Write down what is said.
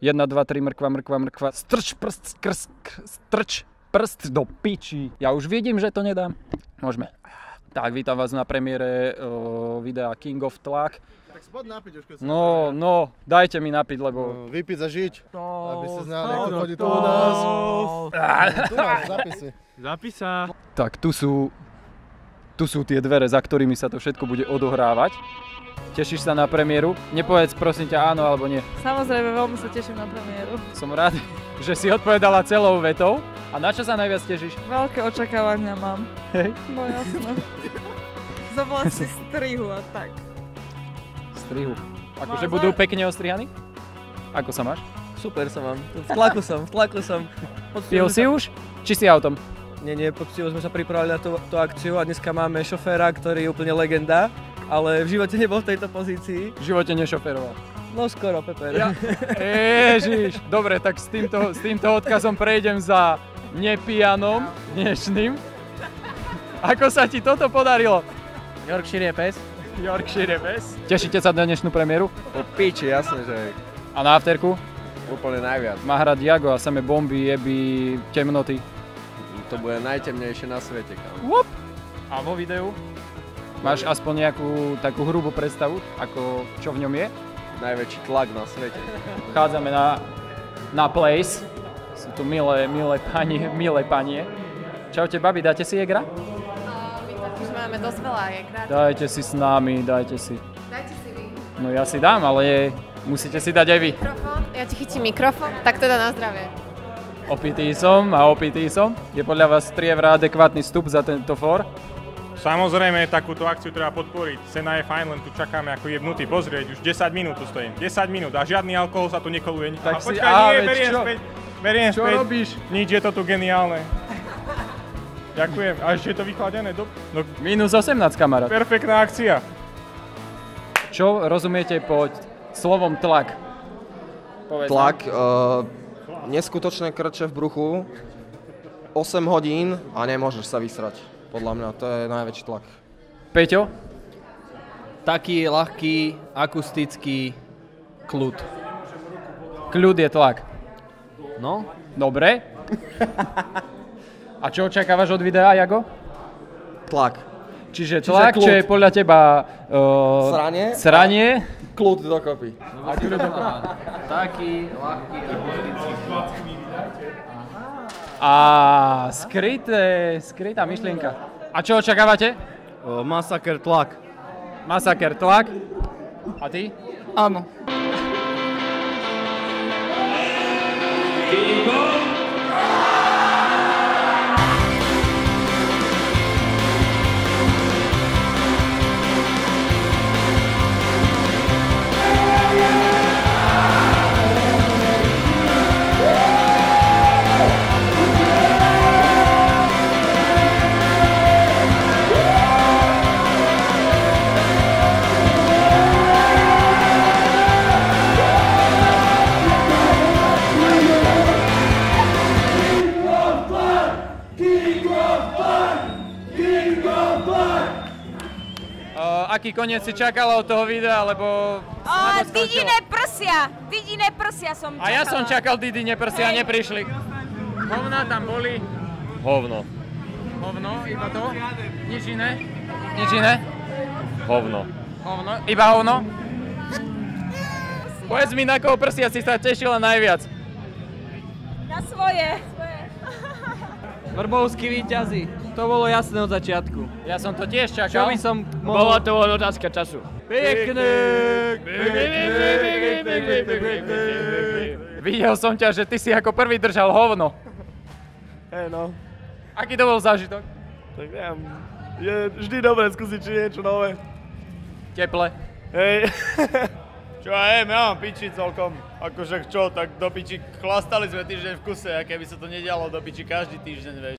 1, 2, 3, mrkva, mrkva, mrkva. Strč prst do piči. Ja už vidím, že to nedám. Môžeme. Tak, vítam vás na premiére videa King of Tlak. Tak si poď napiť už, keď sa No, dajte mi napiť, lebo... Vypiť za žiť, aby si znal, ako chodí to u nás. Tu máš zapisy. Zapísa. Tak, tu sú tie dvere, za ktorými sa to všetko bude odohrávať. Tešíš sa na premiéru? Nepovedz prosím ťa áno alebo nie. Samozrejme, veľmi sa teším na premiéru. Som rád, že si odpovedala celou vetou. A na čo sa najviac tešíš? Veľké očakávania mám. Hej. No jasné. Z oblasti strihu a tak. Strihu. Akože budú pekne ostrihaní? Ako sa máš? Super sa mám. V tlaku som. Pil si už? Či si autom? Nie, poctivo sme sa pripravili na tú akciu a dneska máme šoféra, ktorý je úplne legenda, ale v živote nebol v tejto pozícii. V živote nešoferoval. No skoro, Peper. Ja. Ježiš. Dobre, tak s týmto odkazom prejdem za nepijanom dnešným. Ako sa ti toto podarilo? Yorkshire je pes. Yorkshire je pes. Tešíte sa na dnešnú premiéru? Po piči, jasne, že A na afterku? úplne najviac. Má hrať Jago a samé bomby, jeby, temnoty. To bude najtemnejšie na svete, kam. Whoop. A vo videu? Máš aspoň nejakú takú hrubú predstavu, ako čo v ňom je? Najväčší tlak na svete. Vchádzame na place. Sú tu milé panie. Čaute babi, dáte si jegra? My totiž máme dosť veľa jegra. Dajte si s nami, dajte si. Dajte si vy. No ja si dám, ale musíte si dať aj vy. Mikrofón, ja ti chytím mikrofón, tak teda na zdravie. Opitý som. Je podľa vás strievra adekvátny vstup za tento fór? Samozrejme, takúto akciu treba podporiť. Cena je fajn, len tu čakáme ako jebnutý. Pozrieť, už 10 minút tu stojím. 10 minút a žiadny alkohol sa tu nekoluje. Tak si, beriem čo späť. robíš? Nič, je to tu geniálne. Ďakujem. A ešte je to vychladené. No, Minus 18, kamarát. perfektná akcia. Čo rozumiete pod slovom tlak? Povedz Tlak, nám. neskutočné krče v bruchu, 8 hodín a nemôžeš sa vysrať. Podľa mňa to je najväčší tlak. Peťo? Taký ľahký, akustický kľud. Kľud je tlak. No? Dobre. A čo očakávaš od videa, Jago? Tlak. Čiže tlak, čo je podľa teba... Sranie. Kľud dokopy. Taký ľahký, akustický kľud. A skrytá myšlienka. A čo očakávate? Masaker tlak. Masaker tlak. A ty? Áno. Aký koniec si čakala od toho videa, lebo... Didine prsia som čakala. A ja som čakal Didine prsia, neprišli. Hovna tam boli. Hovno. Hovno, iba to? Nič iné? Nič iné? Hovno. Hovno, iba hovno? Povedz mi, na koho prsia si sa tešila najviac? Na svoje. Vrbovský víťazí. To bolo jasné od začiatku. Ja som to tiež Čo čakal. by som mohol... Bola to len otázka času. Pekné! Videl som ťa, že ty si ako prvý držal hovno. Hej no, Aký to bol zážitok? tak neviem. Je vždy dobré skúsiť či niečo nové. Teple. Hej. Čo ja mám piči celkom. Akože čo, tak do piči chlastali sme týždeň v kuse, a keby sa to nedialo do piči každý týždeň, vieš.